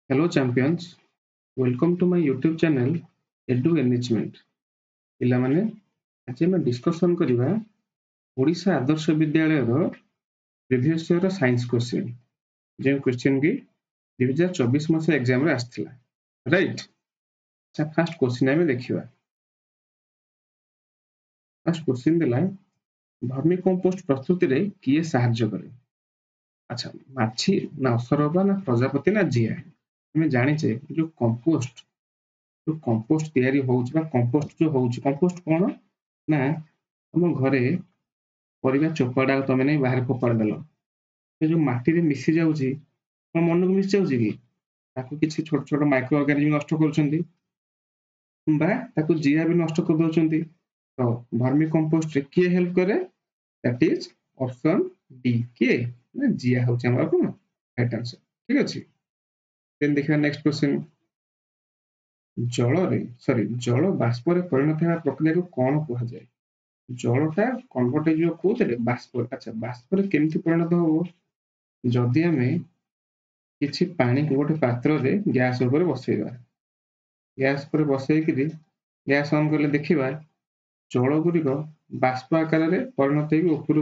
Hello champions, welcome to my YouTube channel Edu Enrichment. ପିଲାମାନେ ଆଜି ଆମେ ଡିସ୍କସନ୍ କରିବା ଓଡ଼ିଶା ଆଦର୍ଶ ବିଦ୍ୟାଳୟର ପ୍ରିଭିୟସ୍ ଇୟର ସାଇନ୍ସ କ୍ୱେଶ୍ଚିନ୍ ଯେଉଁ କ୍ୱେଶ୍ଚିନ୍ କି 2024 ମସିହା ଏକ୍ଜାମରେ ଆସିଥିଲା ରାଇଟ୍। ଆଚ୍ଛା ଫାର୍ଷ୍ଟ କ୍ୱେଶ୍ଚିନ୍ ଆମେ ଦେଖିବା। ଫାର୍ଷ୍ଟ କ୍ୱେଶ୍ଚିନ୍ ଦେଲା ଭର୍ମି କମ୍ପୋଷ୍ଟ ପ୍ରସ୍ତୁତିରେ କିଏ ସାହାଯ୍ୟ କରେ? ଆଚ୍ଛା ମାଛି ନା ଅସରପା ନା ପ୍ରଜାପତି ନା ଜିଆ? ଆମେ ଜାଣିଛେ ଯୋଉ କମ୍ପୋଷ୍ଟ ତैयारी होउछ बा कंपोस्ट जो होउछ कंपोस्ट कोन ना हम घरे परिबा चोपाडा तमे नै बाहर फोपाड़ देलो से जो माटी रे मिसी जाउची हम मन को मिसी जाउची कि ताकू किछि छोट छोट माइक्रो ऑर्गेनिज्म नष्ट करूछंती बा ताकू जिया भी नष्ट कर दोछंती। तो वर्मी कंपोस्ट रे के हेल्प करे? दैट इज ऑप्शन डी के ना जिया होउछ हमरा कोन राइट आंसर। ठीक अछि। देन देखिबा नेक्स्ट क्वेश्चन। जल बाष्प परिणत होगा प्रक्रिया को कौन कहुए? जलटा कन्वर्ट हो कौन बाष्प। अच्छा बाष्प केमती परिणत हम जदि आम कि पानी को गोटे पात्र रे गैस उपर बसैबा गैस पर बसैक गैस ऑन कले देखा जल गुड़िक बाष्प आकार में परिणत होकर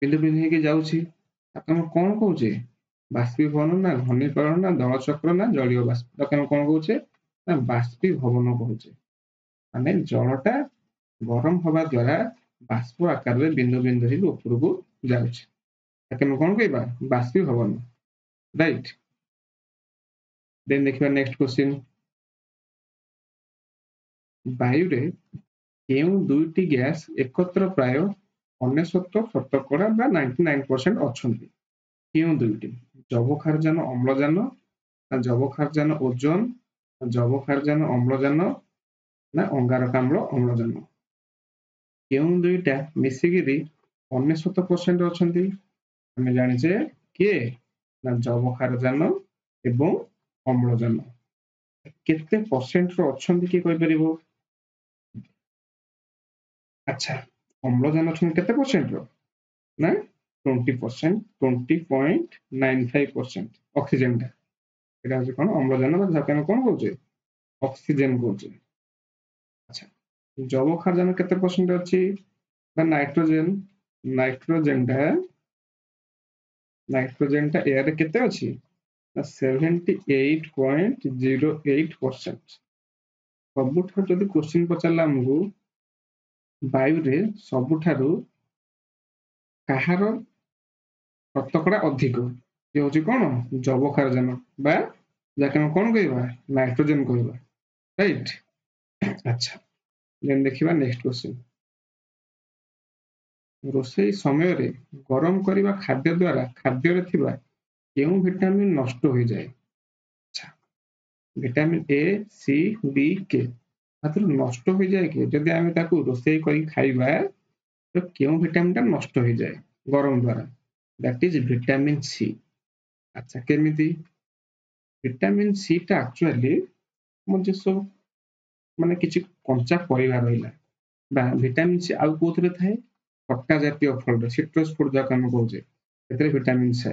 बिंदु बिंदु हो जाऊँगी कौन कहे बाष्पीभवन ना घनीकरण ना दल चक्र ना जलीय बाष्प कौन कहे ना बाष्पीभवन कहे माने जलटा गरम हवा द्वारा बाष्प आकार में बिंदु बिंदु ही ऊपर को जाऊँगी कौन कहबा बाष्पीभवन राइट। देन देखिबा नेक्स्ट क्वेश्चन। वायु रे केउ दुईटी गैस एकत्र प्राय 99% बा 99% अछंती केउ दुईटी जबखारजान अम्लजान ना जबखारजान ओजोन जबखारजान अम्लजान ना अंगारकाम्ल अम्लजान केउ दुईटा मिसिकिरी 99% अछंती हमें जानिछे के ना जबखारजान एवं अम्लजान केते परसेंट रो अछंती के कहि परिबो? अच्छा अम्लजान अछंती केते परसेंट रो ना 20% 20.95% ऑक्सीजन टा एटा होचे कोन अम्लजान बा जाके हम कोन कहउचे ऑक्सीजन कहउचे। अच्छा जबखारजान केते परसेंट अछि ना नाइट्रोजन टा एयर रे केते अछि ना 78.08%। सबुठार जदि क्वेश्चन पचारला हमकु वायु रे सबुठारु काहार शतकड़ा अधिक ये होची कोन जबखारजान बा जाके हम कोन कहबा नाइट्रोजन कहबा राइट। अच्छा देन देखिबा नेक्स्ट क्वेश्चन। रोषेई समय रे गरम करिबा खाद्य द्वारा खाद्य रे थिबा केउ विटामिन नष्ट हो जाए? अच्छा विटामिन ए सी बी के मात्र नष्ट हो जाए कि जदि आमे ताकू रोषेई करी खाइबा तो केउ विटामिन टा नष्ट हो जाए गरम द्वारा दैट इज विटामिन सी। अच्छा केमिति विटामिन सी टा एक्चुअली मुझे सब माने किछि कंचा परिवार रहिला बा विटामिन सी आउ कोथरे थाए खट्टा जातीय फल सिट्रस फूड जाक हम कहूचे एतरे विटामिन सी।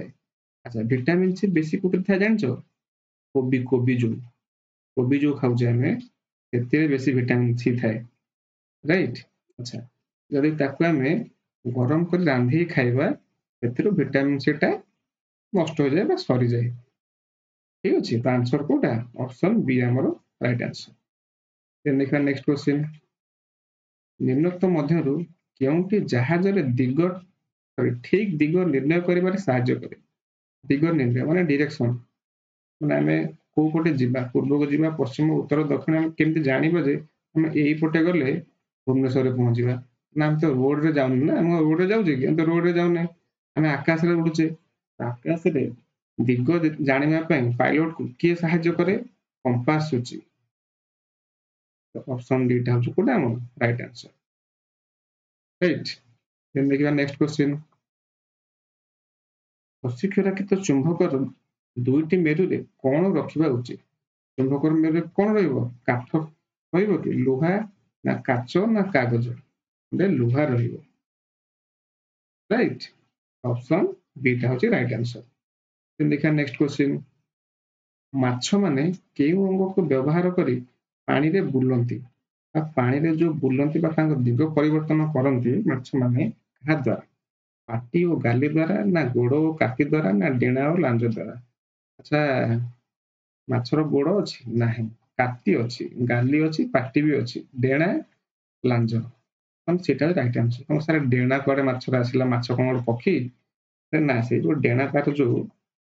अच्छा विटामिन सी बेसी कोथरे थाए जानछो कोबी जो खाउचे हमें एतरे बेसी विटामिन सी थाए राइट। अच्छा जदि ताकू हमें गरम कर रांधी खाइबा एतरे विटामिन सी टा नष्ट हो जाए बा सरी जाए। ठीक अछि तो आंसर कोटा ऑप्शन बी हमरो राइट आंसर। देन देखा नेक्स्ट क्वेश्चन। निम्नोक्त मध्यरु केउंटी जहाज रे दिग ठीक दिग निर्णय करिबारे सहाय्य करे? दिग निर्णय माने डायरेक्शन माने हमें को पटे जिबा पूर्व को जिबा पश्चिम उत्तर दक्षिण हम केमति जानिबा जे हम एई पटे गले भुवनेश्वर रे पहुंचीबा ना हम तो रोड रे जाउन ना हम रोड रे जाउजे कि हम तो रोड रे जाउने हम आकाश रे उडुचे आकाश रे दिग जानिबा पई पायलट को के सहाय्य करे? कंपास सूची। तो ऑप्शन डी टा हो कोटा हम राइट आंसर राइट। देन देखिबा नेक्स्ट क्वेश्चन। प्रशिक्षराखित चुंबक दुईटी मेरु रे कोन रखिबा उचित? चुंबक मेरु रे कोन रहइबो काठ रहइबो कि लोहा ना काच ना कागज बे लोहा रहइबो राइट। ऑप्शन बी टा होची राइट आंसर। देन देखिबा नेक्स्ट क्वेश्चन। ମାଛ ମାନେ କେଉଁ ଅଙ୍ଗକୁ ବ୍ୟବହାର କରି ପାଣିରେ ବୁଲନ୍ତି ବା ପାଣିରେ ଯୋଉ ବୁଲନ୍ତି ବା ତାଙ୍କ ଦିଗ ପରିବର୍ତ୍ତନ କରନ୍ତି ମାଛ ମାନେ କାହା ଦ୍ୱାରା? ପାଟି ଓ ଗାଲି ଦ୍ୱାରା ନା ଗୋଡ଼ ଓ କାତି ଦ୍ୱାରା ନା ଡେଣା ଓ ଲାଞ୍ଜ ଦ୍ୱାରା? ଆଚ୍ଛା, ମାଛର ଗୋଡ଼ ଅଛି? ନାହିଁ। କାତି ଅଛି, ଗାଲି ଅଛି, ପାଟି ବି ଅଛି, ଡେଣା, ଲାଞ୍ଜ। ସେଟା ରାଇଟ୍ ଆନ୍ସର। ତମ ସାର୍ ଡେଣା କୁଆଡେ ମାଛରେ ଆସିଲା? ମାଛ କଣ ଗୋଟେ ପକ୍ଷୀ? ନା, ସେଇ ଯୋଉ ଡେଣା ତାର ଯୋଉ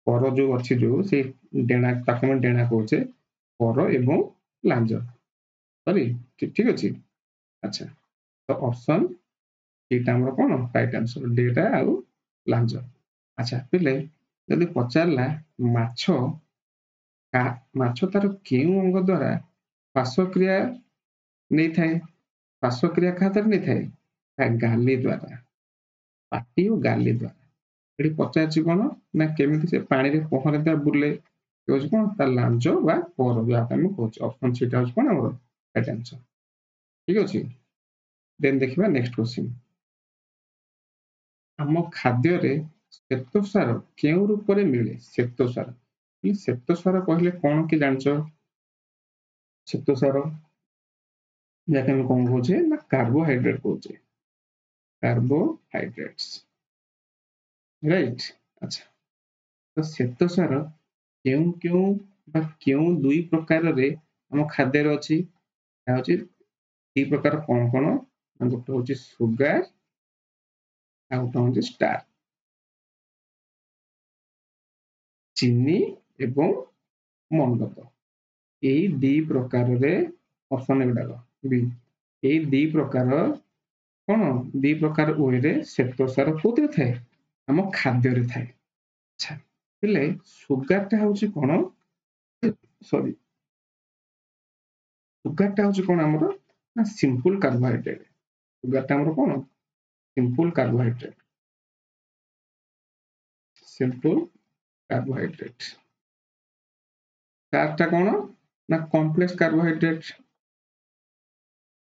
ପର ଯୋଉ ଅଛି ଯୋଉ ସେଇ ଡେଣା ତାକୁ ଆମେ ଡେଣା କହୁଛେ, ପର ଏବଂ ଲାଞ୍ଜ। ସରି, ଠିକ ଅଛି। ଆଚ୍ଛା, ତ ଅପସନ ଏଇଟା ଆମର କଣ ରାଇଟ୍ ଆନ୍ସର, ଡେଣା ଆଉ ଲାଞ୍ଜ। ଆଚ୍ଛା ପିଲେ, ଯଦି ପଚାରିଲା ମାଛ ତାର କେଉଁ ଅଙ୍ଗ ଦ୍ୱାରା ଶ୍ୱାସକ୍ରିୟା ନେଇଥାଏ? ଶ୍ୱାସକ୍ରିୟା କାହା ଦ୍ୱାରା ନେଇଥାଏ? ଗାଲି ଦ୍ୱାରା, ପାଟି ଓ ଗାଲି ଦ୍ୱାରା। ଏଠି ପଚାରିଛି କଣ ନା କେମିତି ସେ ପାଣିରେ ପହଁରେ ତା ବୁଲେ, ହଉଛି କଣ ତା ଲାଞ୍ଜ ବା ପର, ଯାହାକୁ ଆମେ କହୁଛେ। ଅପସନ ସେଇଟା ହଉଛି କଣ ଆମର ରାଇଟ୍ ଆନ୍ସର। ଠିକ ଅଛି, ଦେନ୍ ଦେଖିବା ନେକ୍ସଟ କ୍ୱେଶ୍ଚିନ୍। ଆମ ଖାଦ୍ୟରେ ଶ୍ଵେତସାର କେଉଁ ରୂପରେ ମିଳେ? ଶ୍ଵେତସାର, ଶ୍ଵେତସାର କହିଲେ କଣ କି ଜାଣିଛ? ଶ୍ଵେତସାର ଯାହାକୁ ଆମେ କଣ କହୁଛେ ନା କାର୍ବୋହାଇଡ୍ରେଟ କହୁଛେ, କାର୍ବୋହାଇଡ୍ରେଟ୍ସ, ରାଇଟ୍। ଆଚ୍ଛା, ତ ଶ୍ଵେତସାର କେଉଁ କେଉଁ ବା କେଉଁ ଦୁଇ ପ୍ରକାରରେ ଆମ ଖାଦ୍ୟରେ ଅଛି? ହଉଛି ଦି ପ୍ରକାର। କଣ କଣ? ଗୋଟେ ହଉଛି ସୁଗାର ଆଉ ଗୋଟେ ହଉଛି ଷ୍ଟାର, ଚିନି ଏବଂ ମଣ୍ଡଦ। ଏଇ ଦି ପ୍ରକାରରେ ଅପସନ ଏଗୁଡାକ ବି, ଏଇ ଦି ପ୍ରକାର କଣ ଦି ପ୍ରକାର ୱେରେ ଶ୍ଵେତସାର କୋଉଥିରେ ଥାଏ? ଆମ ଖାଦ୍ୟରେ ଥାଏ। ଆଚ୍ଛା, ହେଲେ ସୁଗାରଟା ହଉଛି କଣ? ସରି, ସୁଗାରଟା ହଉଛି କଣ ଆମର ନା ସିମ୍ପଲ କାର୍ବୋହାଇଡ୍ରେଟ। ସୁଗାରଟା ଆମର କଣ? Simple carbohydrate, simple carbohydrate. ଷ୍ଟାରଟା କଣ ନା complex carbohydrate,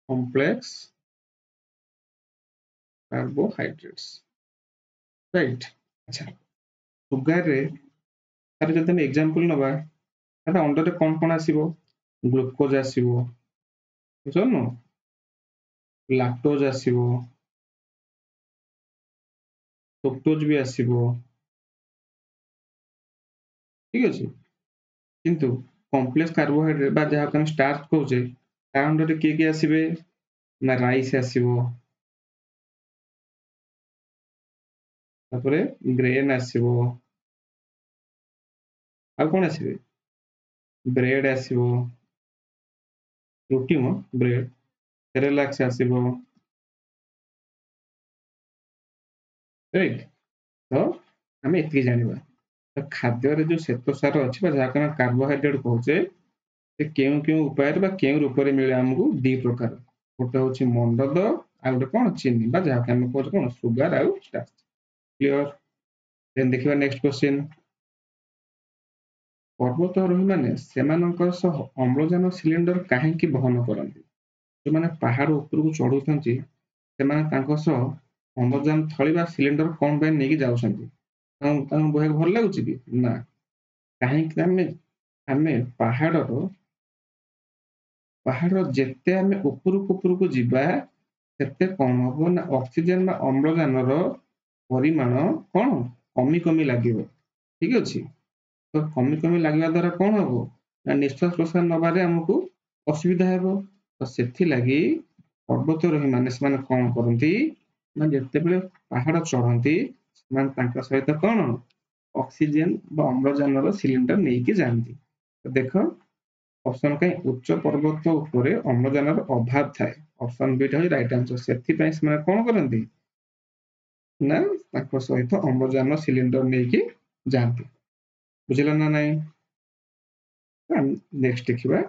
complex carbohydrates, right. ଆଚ୍ଛା, ସୁଗାରରେ ତାର ଯଦି ଆମେ ଏକ୍ସାମ୍ପଲ ନବା, ତାହେଲେ ଅଣ୍ଡରେ କଣ କଣ ଆସିବ? ଗ୍ଲୁକୋଜ ଆସିବ, ବୁଝୁନ, ଲାକ୍ଟୋଜ ଆସିବ, ଫ୍ରୁକ୍ଟୋଜ ବି ଆସିବ, ଠିକ ଅଛି। କିନ୍ତୁ କମ୍ପ୍ଲେକ୍ସ କାର୍ବୋହାଇଡ୍ରେଟ ବା ଯାହାକୁ ଆମେ ଷ୍ଟାର୍ଚ କହୁଛେ, ତା ଅଣ୍ଡରରେ କିଏ କିଏ ଆସିବେ? ନା ରାଇସ୍ ଆସିବ, ତାପରେ ଗ୍ରେନ୍ ଆସିବ, ଆଉ କଣ ଆସିବେ? ବ୍ରେଡ ଆସିବ, ରୁଟି ମ ବ୍ରେଡ, ସେରେଲାକ୍ସ ଆସିବ, ରାଇଟ୍। ତ ଆମେ ଏତିକି ଜାଣିବା, ତ ଖାଦ୍ୟରେ ଯୋଉ ଶ୍ଵେତସାର ଅଛି ବା ଯାହାକୁ ଆମେ କାର୍ବୋହାଇଡ୍ରେଟ କହୁଛେ, ସେ କେଉଁ କେଉଁ ଉପାୟରେ ବା କେଉଁ ରୂପରେ ମିଳେ ଆମକୁ? ଦି ପ୍ରକାର, ଗୋଟେ ହଉଛି ମଣ୍ଡଦ ଆଉ ଗୋଟେ କଣ ଚିନି ବା ଯାହାକୁ ଆମେ କହୁଛେ କଣ ସୁଗାର ଆଉ ଷ୍ଟାର୍ଚ। କ୍ଲିୟର? ଦେନ୍ ଦେଖିବା ନେକ୍ସଟ କ୍ୱେଶ୍ଚିନ୍। ପର୍ବତାରୋହୀ ମାନେ ସେମାନଙ୍କ ସହ ଅମ୍ଳଜାନ ସିଲିଣ୍ଡର କାହିଁକି ବହନ କରନ୍ତି? ଯୋଉମାନେ ପାହାଡ ଉପରକୁ ଚଢୁଛନ୍ତି ସେମାନେ ତାଙ୍କ ସହ ଅମ୍ଳଜାନ ଥଳି ବା ସିଲିଣ୍ଡର କଣ ପାଇଁ ନେଇକି ଯାଉଛନ୍ତି? ତାଙ୍କୁ ବୋହିବାକୁ ଭଲ ଲାଗୁଛି କି? ନା, କାହିଁକି ଆମେ ଆମେ ପାହାଡର ଯେତେ ଆମେ ଉପରକୁ ଯିବା ସେତେ କଣ ହବ ନା ଅକ୍ସିଜେନ ବା ଅମ୍ଳଜାନର ପରିମାଣ କଣ କମି କମି ଲାଗିବ। ଠିକ ଅଛି, ତ କମି କମି ଲାଗିବା ଦ୍ୱାରା କଣ ହବ ନା ନିଶ୍ୱାସ ପ୍ରଶ୍ୱାସ ନବାରେ ଆମକୁ ଅସୁବିଧା ହେବ। ତ ସେଥିଲାଗି ପର୍ବତାରୋହୀ ମାନେ ସେମାନେ କଣ କରନ୍ତି ନା ଯେତେବେଳେ ପାହାଡ ଚଢନ୍ତି ସେମାନେ ତାଙ୍କ ସହିତ କଣ ଅକ୍ସିଜେନ ବା ଅମ୍ଳଜାନର ସିଲିଣ୍ଡର ନେଇକି ଯାଆନ୍ତି। ଦେଖ, ଅପସନ କାଇଁ ଉଚ୍ଚ ପର୍ବତ ଉପରେ ଅମ୍ଳଜାନର ଅଭାବ ଥାଏ, ଅପସନ ବି ଟା ରାଇଟ୍ ଆନ୍ସର। ସେଥିପାଇଁ ସେମାନେ କଣ କରନ୍ତି ନା ତାଙ୍କ ସହିତ ଅମ୍ଳଜାନ ସିଲିଣ୍ଡର ନେଇକି ଯାଆନ୍ତି। ବୁଝିଲ ନା ନାଇଁ? ନେକ୍ସଟ ଦେଖିବା,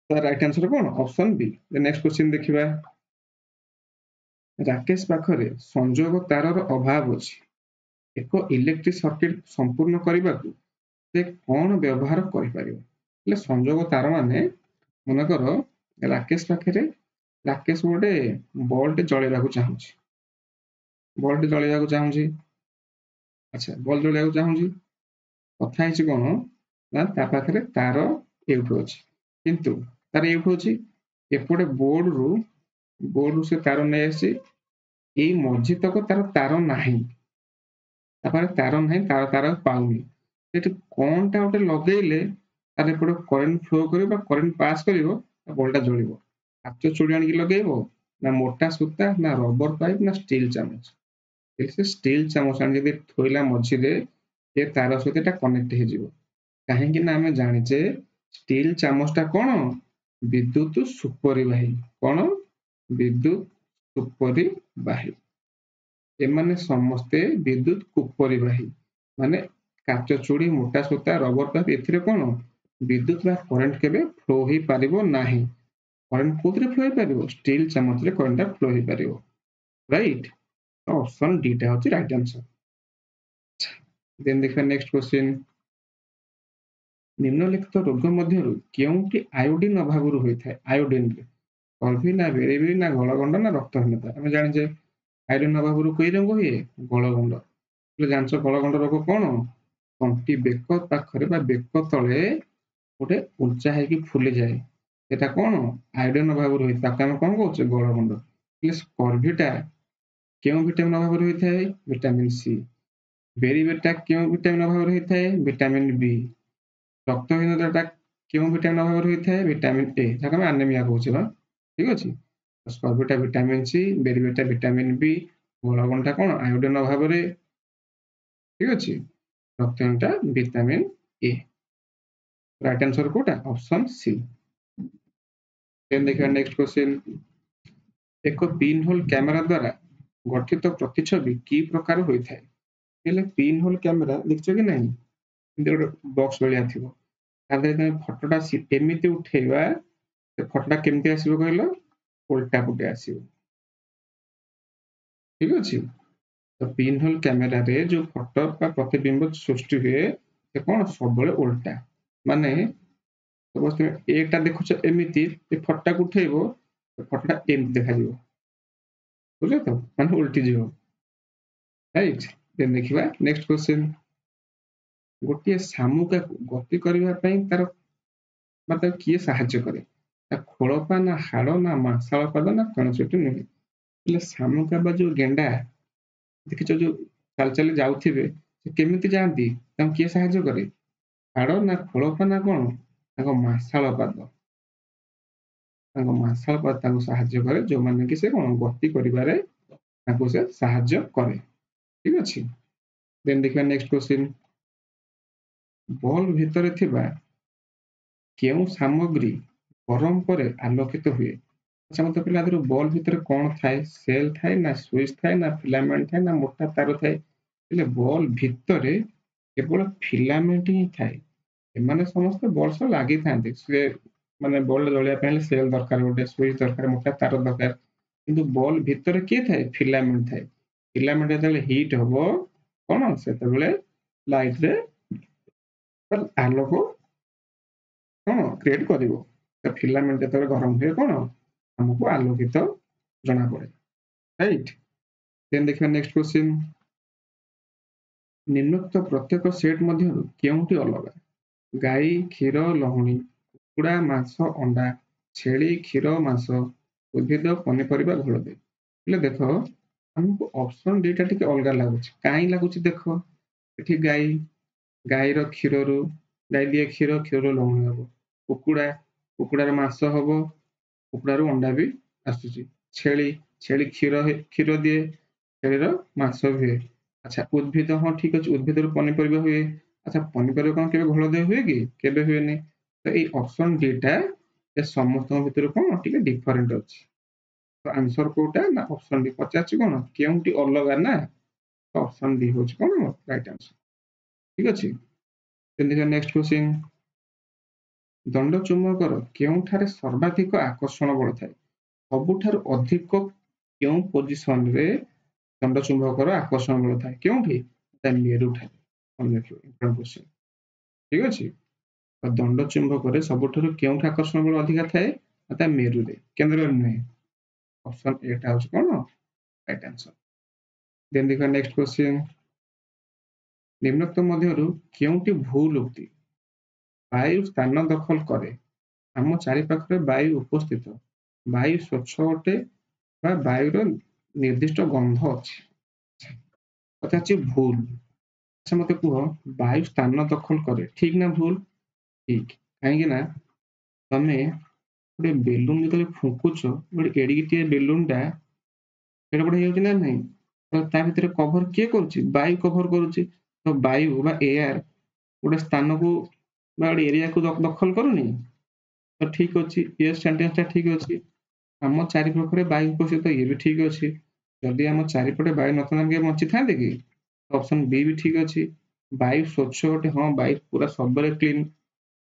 ତ ରାଇଟ୍ ଆନ୍ସର କଣ? ଅପସନ ବି। ନେକ୍ସଟ କ୍ୱେଶ୍ଚିନ୍ ଦେଖିବା। ରାକେଶ ପାଖରେ ସଂଯୋଗ ତାରର ଅଭାବ ଅଛି, ଏକ ଇଲେକ୍ଟ୍ରିକ ସର୍କିଟ ସମ୍ପୂର୍ଣ୍ଣ କରିବାକୁ ସେ କଣ ବ୍ୟବହାର କରିପାରିବ? ହେଲେ ସଂଯୋଗ ତାର ମାନେ, ମନେକର ରାକେଶ ପାଖରେ, ରାକେଶ ଗୋଟେ ବଲ୍ଟେ ଜଳେଇବାକୁ ଚାହୁଁଛି, ବଲ୍ଟେ ଜଳେଇବାକୁ ଚାହୁଁଛି। ଆଚ୍ଛା, ବଲ୍ ଜଳେଇବାକୁ ଚାହୁଁଛି, କଥା ହେଇଛି କଣ ନା ତା ପାଖରେ ତାର ଏଇଠୁ ଅଛି, କିନ୍ତୁ ତାର ଏଇଠୁ ଅଛି, ଏପଟେ ବୋର୍ଡରୁ ସେ ତାର ନେଇ ଆସିଛି, ଏଇ ମଝି ତକ ତାର ନାହିଁ, ତାପରେ ତାର ନାହିଁ, ତାର ପାଉନି, ସେଠି କଣଟା ଗୋଟେ ଲଗେଇଲେ ତାର ଏପଟେ କରେଣ୍ଟ ଫ୍ଲୋ କରିବ ବା କରେଣ୍ଟ ପାସ୍ କରିବ, ବଲଟା ଜଳିବ। କାଚ ଚୁଡ଼ି ଆଣିକି ଲଗେଇବ ନା ମୋଟା ସୂତା ନା ରବର ପାଇପ ନା ଷ୍ଟିଲ ଚାମଚ, ସେ ଷ୍ଟିଲ ଚାମଚ ଆଣି ଯଦି ଥୋଇଲା ମଝିରେ ଏ ତାର ସହିତ ଏଟା କନେକ୍ଟ ହେଇଯିବ। କାହିଁକି ନା ଆମେ ଜାଣିଛେ ଷ୍ଟିଲ ଚାମଚଟା କଣ, ବିଦ୍ୟୁତ ସୁପରିବାହୀ, କଣ ବିଦ୍ୟୁତ ସୁପରିବାହୀ, ଏମାନେ ସମସ୍ତେ ବିଦ୍ୟୁତ କୁପରିବାହୀ, ମାନେ କାଚ ଚୁଡ଼ି ମୋଟା ସୂତା ରବର ପାଇପ ଏଥିରେ କଣ ବିଦ୍ୟୁତ ବା କରେଣ୍ଟ କେବେ ଫ୍ଲୋ ହେଇପାରିବ ନାହିଁ। କରେଣ୍ଟ କୋଉଥିରେ ଫ୍ଲୋ ହେଇପାରିବ, ଷ୍ଟିଲ ଚାମଚରେ କରେଣ୍ଟଟା ଫ୍ଲୋ ହେଇପାରିବ, ରାଇଟ। ଅପସନ ଡି ଟା ହଉଛି ରାଇଟ ଆନ୍ସର। ଦେନ୍ ଦେଖିବା ନେକ୍ସଟ କ୍वेଶ୍ଚିନ୍, ନିମ୍ନଲିଖିତ ରୋଗ ମଧ୍ୟରୁ କେଉଁଟି ଆୟୋଡିନ ଅଭାବରୁ ହୋଇଥାଏ, ଆୟୋଡିନରେ କର୍ଭି ନା ବେରିବିରି ନା ଗଳଗଣ୍ଡ ନା ରକ୍ତହୀନତା। ଆମେ ଜାଣିଛେ ଆୟୋଡିନ ଅଭାବରୁ କି ରୋଗ ହୁଏ, ଗଳଗଣ୍ଡ। ଜାଣିଛ ଗଳଗଣ୍ଡ ରୋଗ କଣ, ତଣ୍ଟି ବେକ ପାଖରେ ବା ବେକ ତଳେ ଗୋଟେ ଉଞ୍ଚା ହେଇକି ଫୁଲିଯାଏ, ସେଟା କଣ ଆୟୋଡିନ ଅଭାବରୁ ହୋଇଥାଏ, ତାକୁ ଆମେ କଣ କହୁଛେ ଗଳଗଣ୍ଡ। ସ୍କର୍ଭିଟା କେଉଁ ଭିଟାମିନ ଅଭାବରୁ ହୋଇଥାଏ, ଭିଟାମିନ ସି। ବେରିବେରିଟା କେଉଁ ଭିଟାମିନ ଅଭାବରୁ ହୋଇଥାଏ, ଭିଟାମିନ ବି। ରକ୍ତହୀନତାଟା କେଉଁ ଭିଟାମିନ ଅଭାବରୁ ହୋଇଥାଏ, ଭିଟାମିନ ଏ, ଯାହାକୁ ଆମେ ଆନେମିଆ କହୁଛେ ବା, ଠିକ ଅଛି। ସ୍କର୍ଭିଟା ଭିଟାମିନ ସି, ବେରିବେରିଟା ଭିଟାମିନ ବି, ଗଳଗଣ୍ଡଟା କଣ ଆୟୋଡିନ ଅଭାବରେ, ଠିକ ଅଛି। ରକ୍ତହୀନତା ଭିଟାମିନ ଏ, ରାଇଟ ଆନ୍ସର କୋଉଟା, ଅପସନ ସି। ଦେନ୍ ଦେଖିବା ନେକ୍ସଟ କ୍वेଶ୍ଚିନ୍, ଏକ ପିନ୍ ହୋଲ କ୍ୟାମେରା ଦ୍ୱାରା ଗଠିତ ପ୍ରତିଛବି କି ପ୍ରକାର ହୋଇଥାଏ। ହେଲେ ପିନ୍ ହୋଲ କ୍ୟାମେରା ଦେଖିଛ କି ନାହିଁ, ଏମିତି ଗୋଟେ ବକ୍ସ ଭଳିଆ ଥିବ, ତା ଦେହରେ ତମେ ଫଟୋଟା ଏମିତି ଉଠେଇବା, ସେ ଫଟୋଟା କେମିତି ଆସିବ କହିଲ, ଓଲଟା ପଟେ ଆସିବ, ଠିକ ଅଛି। ତ ପିନ୍ ହୋଲ କ୍ୟାମେରାରେ ଯୋଉ ଫଟୋ ବା ପ୍ରତିବିମ୍ବ ସୃଷ୍ଟି ହୁଏ, ସେ କଣ ସବୁବେଳେ ଓଲଟା, ମାନେ ତମେ ଏଟା ଦେଖୁଛ ଏମିତି, ଏ ଫଟୋଟାକୁ ଉଠେଇବ, ଫଟୋଟା ଏମିତି ଦେଖାଯିବ, ବୁଝିଲ ତ, ମାନେ ଉଲ୍ଟି ଯିବ, ରାଇଟ। ଦେନ୍ ଦେଖିବା ନେକ୍ସଟ କ୍ୱେଶ୍ଚନ, ଗୋଟିଏ ଶାମୁକାକୁ ଗତି କରିବା ପାଇଁ ତାକୁ କିଏ ସାହାଯ୍ୟ କରେ, ତା ଖୋଳପା ନା ହାଡ଼ ନା ମାଂସାଳ ପାଦ ନା କୌଣସିଟି ନୁହେଁ। ହେଲେ ଶାମୁକା ବା ଯୋଉ ଗେଣ୍ଡା ଦେଖିଛ, ଯୋଉ ଚାଲି ଚାଲି ଯାଉଥିବେ, ସେ କେମିତି ଯାଆନ୍ତି, ତାଙ୍କୁ କିଏ ସାହାଯ୍ୟ କରେ, ହାଡ଼ ନା ଖୋଳପା ନା କଣ, ତାଙ୍କ ମାଂସାଳ ପାଦ, ତାଙ୍କୁ ସାହାଯ୍ୟ କରେ, ଯୋଉମାନେ କି ସେ କଣ ଗତି କରିବାରେ ତାଙ୍କୁ ସେ ସାହାଯ୍ୟ କରେ, ଠିକ ଅଛି। ଦେନ୍ ଦେଖିବା ନେକ୍ସଟ କ୍ୱେଶ୍ଚିନ୍, ବଲ୍ବ ଭିତରେ ଥିବା କେଉଁ ସାମଗ୍ରୀ ଗରମ ପରେ ଆଲୋକିତ ହୁଏ। ଆଚ୍ଛା ମତେ କହିଲା, ବଲ୍ବ ଭିତରେ କଣ ଥାଏ, ସେଲ୍ ଥାଏ ନା ସୁଇଚ ଥାଏ ନା ଫିଲାମେଣ୍ଟ ଥାଏ ନା ମୋଟା ତାର ଥାଏ। ହେଲେ ବଲ୍ବ ଭିତରେ କେବଳ ଫିଲାମେଣ୍ଟ ହିଁ ଥାଏ, ଏମାନେ ସମସ୍ତେ ବଲ୍ବ ସହ ଲାଗିଥାନ୍ତି, ସେ ମାନେ ବଲ୍ବ ଜଳିବା ପାଇଁ ସେଲ୍ ଦରକାର, ଗୋଟେ ସୁଇଚ ଦରକାର, ମୋଟା ତାର ଦରକାର, କିନ୍ତୁ ବଲ୍ବ ଭିତରେ କିଏ ଥାଏ, ଫିଲାମେଣ୍ଟ ଥାଏ। ଫିଲାମେଣ୍ଟ ଯେତେବେଳେ ହିଟ୍ ହବ କଣ, ସେତେବେଳେ ଲାଇଟରେ ଆଲୋକ କଣ କ୍ରିଏଟ କରିବ, ଫିଲାମେଣ୍ଟ ଯେତେବେଳେ ଗରମ ହୁଏ କଣ ଆମକୁ ଆଲୋକିତ ଜଣା ପଡେ, ରାଇଟ। ଦେନ୍ ଦେଖିବା ନେକ୍ସଟ କ୍ୱେଶ୍ଚିନ୍, ନିମ୍ନୋକ୍ତ ପ୍ରତ୍ୟେକ ସେଟ୍ ମଧ୍ୟରୁ କେଉଁଟି ଅଲଗା, ଗାଈ କ୍ଷୀର ଲହୁଣୀ, କୁକୁଡ଼ା ମାଂସ ଅଣ୍ଡା, ଛେଳି କ୍ଷୀର ମାଂସ, ଉଦ୍ଭିଦ ପନିପରିବା ଘୋଳଦହି। ହେଲେ ଦେଖ ଆମକୁ ଅପସନ ଦିଟା ଟିକେ ଅଲଗା ଲାଗୁଛି, କାହିଁ ଲାଗୁଛି ଦେଖ, ଏଠି ଗାଈର କ୍ଷୀରରୁ, ଗାଈ ଦିଏ କ୍ଷୀର, କ୍ଷୀରରୁ ଲହୁଣୀ ହବ, କୁକୁଡ଼ାର ମାଂସ ହବ, କୁକୁଡ଼ାରୁ ଅଣ୍ଡା ବି ଆସୁଛି, ଛେଳି କ୍ଷୀର ଦିଏ, ଛେଳିର ମାଂସ ହୁଏ। ଆଚ୍ଛା ଉଦ୍ଭିଦ, ହଁ ଠିକ ଅଛି, ଉଦ୍ଭିଦରୁ ପନିପରିବା ହୁଏ, ଆଚ୍ଛା ପନିପରିବା କଣ କେବେ ଘୋଳଦହି ହୁଏ କି, କେବେ ହୁଏନି। ତ ଏଇ ଅପସନ ଦିଟା ଏ ସମସ୍ତଙ୍କ ଭିତରୁ କଣ ଟିକେ ଡିଫରେଣ୍ଟ ଅଛି, ତ ଆନ୍ସର କୋଉଟା ନା ଅପସନ ଡି। ପଚାରୁଛି କଣ କେଉଁଟି ଅଲଗା ନା, ଅପସନ ଡି ହଉଛି କଣ ରାଇଟ ଆନ୍ସର, ଠିକ ଅଛି। ନେକ୍ସଟ କ୍ୱେଶ୍ଚିନ୍, ଦଣ୍ଡ ଚୁମ୍ବକର କେଉଁଠାରେ ସର୍ବାଧିକ ଆକର୍ଷଣ ବଳ ଥାଏ, ସବୁଠାରୁ ଅଧିକ କେଉଁ ପୋଜିସନରେ ଦଣ୍ଡ ଚୁମ୍ବକର ଆକର୍ଷଣ ବଳ ଥାଏ, କେଉଁଠି, ମେରୁ ଠାରେ, ମନେ ରଖିବ, ଠିକ ଅଛି। ଦଣ୍ଡ ଚୁମ୍ବକରେ ସବୁଠାରୁ କେଉଁଠି ଆକର୍ଷଣ ବଳ ଅଧିକା ଥାଏ, ତା ମେରୁରେ, କେନ୍ଦ୍ରରେ ନୁହେଁ। ଅପସନ ଏ ଟା ହଉଛି କଣ ରାଇଟ ଆନ୍ସର। ଦେନ୍ ଦେଖିବା ନେକ୍ସଟ କ୍ୱେଶ୍ଚିନ୍, ନିମ୍ନୋକ୍ତ ମଧ୍ୟରୁ କେଉଁଟି ଭୁଲ ଉକ୍ତି, वायु स्थान दखल करे आम चारिपाखरे वायु उपस्थित वायु स्वच्छ अटे बा वायुर निर्दिष्ट गंध अच्छी पचार भूल अच्छा मत कह वायु स्थान दखल करे ठीक ना भूल ठीक कहीं तमे गोटे बेलून जो फुंकुच गोटे एडिटे बेलून टा गोटे ना नहीं तो ता भीतर कभर किए करुच्ची वायु कभर करुच्ची तो वायु बा एयर गोटे स्थान को गोटे एरिया को दखल करूनी तो ठीक अच्छी ये सेंटेंस ठीक अच्छी आम चारिपाखे वायु उपस्थित ये भी ठीक अच्छी जदि आम चारिपटे वायु नथा बंची था कि ऑप्शन बी भी ठीक अच्छी वायु स्वच्छ अटे हाँ वायु पूरा सब क्लीन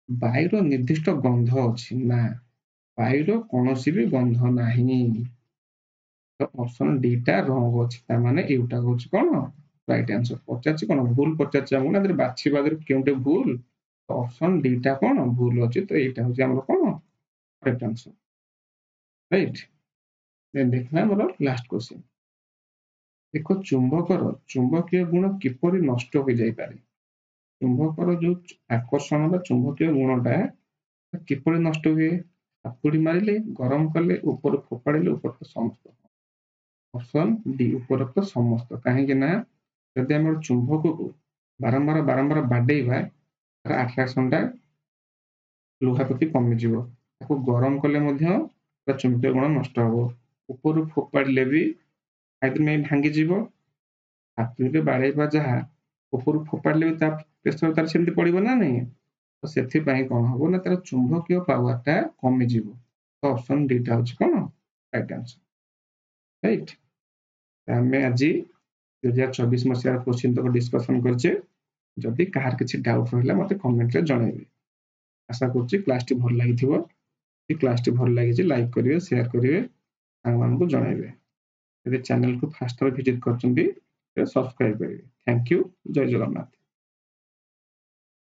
वायुर निर्दिष्ट गंध अच्छी ना वायुर कौन भी गंध नहीं तो ऑप्शन डी टा रंग अच्छी माने एटा हूँ कौन राइट आंसर पचार कौन भूल पचार बाछवा क्योंटे भूल तो ऑप्शन डी टा कौन भूल अच्छी तो यहाँ हूँ कौन करेक्ट आंसर राइट देखना मोर लास्ट क्वेश्चन देखो चुंबकीय गुण किपरि नष्ट हो जाई पारे चुंबकर जो आकर्षण चुंबकीय गुणटा किपरि नष्ट हुए हापुड़ी मारिले गरम कले ऊपर फोपाड़े ऊपर समस्त ऑप्शन डी उपरोक्त समस्त कहीं जदि आम चुंबक को बारंबार बारंबार बाडेवा आट्राक्शन टा लुहा प्रति कमिज गरम कले चुंबकीय गुण नष्ट हम ऊपर फोपाड़े भी भांगी हाथुड़ी बाड़ेवा जहाँ ऊपर फोपाड़े भी प्रेसर तार से पड़ो ना नहीं तो से कौन हम ना तार चुंबकीय पावर कमिज तो ऑप्शन डी टा हूँ कौन राइट आंसर राइट आम आज 2024 मसीह क्वेश्चन तक डिस्कसन करछे जदि कहार किसी डाउट रहा मत कमेंट रे जनइबे आशा करुच्ची क्लास टी भल लगी क्लास टी भल लगी लाइक करेंगे शेयर करेंगे सामान को जनइबे यदि चैनल को फास्ट टाइम विजिट कर सब्सक्राइब करेंगे थैंक यू जय जगन्नाथ।